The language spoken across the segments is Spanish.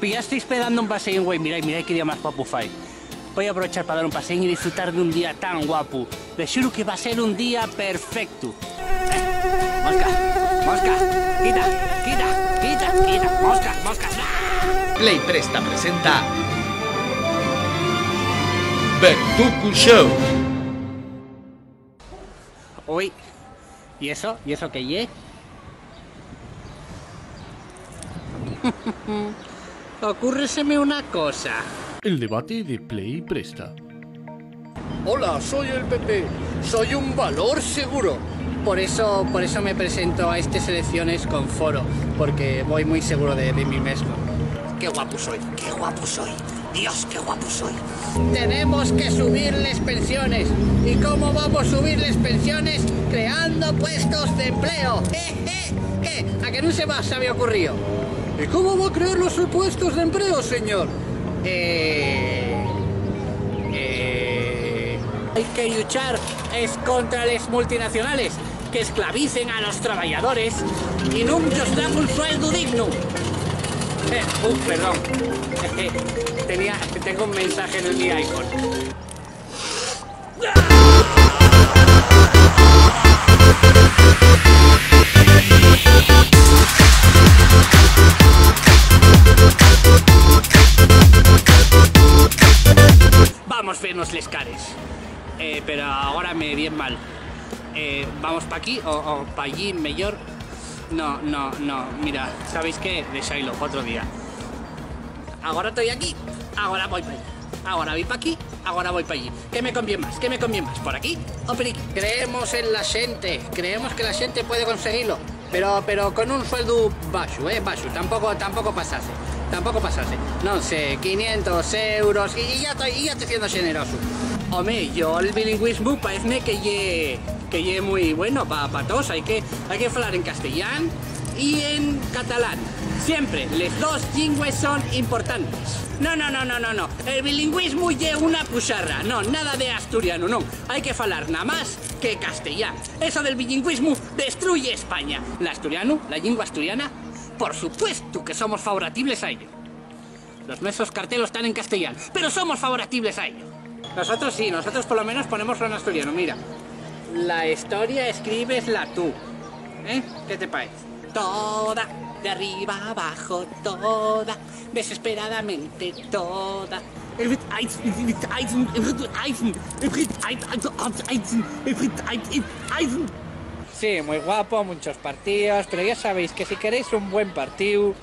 Pillasteis pedando un paseo, güey. Mirad qué día más guapo fai. Voy a aprovechar para dar un paseo y disfrutar de un día tan guapo. De seguro que va a ser un día perfecto. Mosca, mosca, quita, mosca. Play Presta presenta Vertuku Show. Uy, ¿y eso? ¿Y eso qué ye? Ocúrreseme una cosa. El debate de Play Presta. Hola, soy el PP. Soy un valor seguro. Por eso me presento a estas elecciones con foro, porque voy muy seguro de mí mismo. Qué guapo soy, qué guapo soy. Dios, qué guapo soy. Tenemos que subirles pensiones. ¿Y cómo vamos a subirles pensiones? Creando puestos de empleo. ¿Qué? ¿A que no se me había ocurrido? ¿Y cómo va a crear los puestos de empleo, señor? Hay que luchar es contra las multinacionales que esclavicen a los trabajadores y no nos dan un sueldo digno. Perdón. Tengo un mensaje en mi iPhone. Vamos a vernos les cares. Pero ahora me bien mal. Vamos para aquí o para allí mejor. No. Mira, ¿sabéis qué? Deixáislo otro día. Ahora estoy aquí, ahora voy para allí. Ahora voy para aquí, ahora voy para allí. ¿Qué me conviene más? ¿Por aquí o por aquí? Creemos en la gente, creemos que la gente puede conseguirlo. Pero con un sueldo bajo, bajo. Tampoco pasase. No sé, 500 euros y ya estoy siendo generoso. Hombre, yo el bilingüismo parece que ye muy bueno para todos. Hay que hablar en castellano y en catalán. Siempre, las dos lingües son importantes. No. El bilingüismo ye una puxarra. No, nada de asturiano, no. Hay que hablar nada más que castellano. Eso del bilingüismo destruye España. La lengua asturiana, por supuesto que somos favorables a ello. Los nuestros cartelos están en castellano, pero somos favorables a ello. Nosotros sí, nosotros por lo menos ponemos en asturiano, mira. La historia escribesla tú. ¿Qué te parece? Toda, de arriba abajo, toda, desesperadamente toda. Sí, muy guapo, muchos partidos, pero ya sabéis que si queréis un buen partido,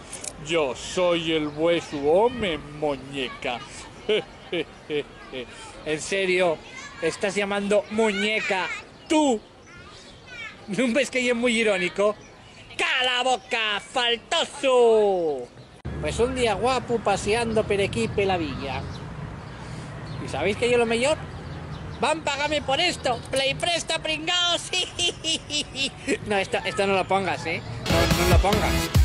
yo soy el vuestro hombre, muñeca. en serio, ¿estás llamando muñeca tú? ¿No ves que es muy irónico? ¡Cala la boca, faltoso! Pues un día guapo paseando por aquí por la villa. ¿Y sabéis que yo lo mejor? ¡Van, págame por esto! ¡Play Presta, pringaos! No, esto no lo pongas, No lo pongas.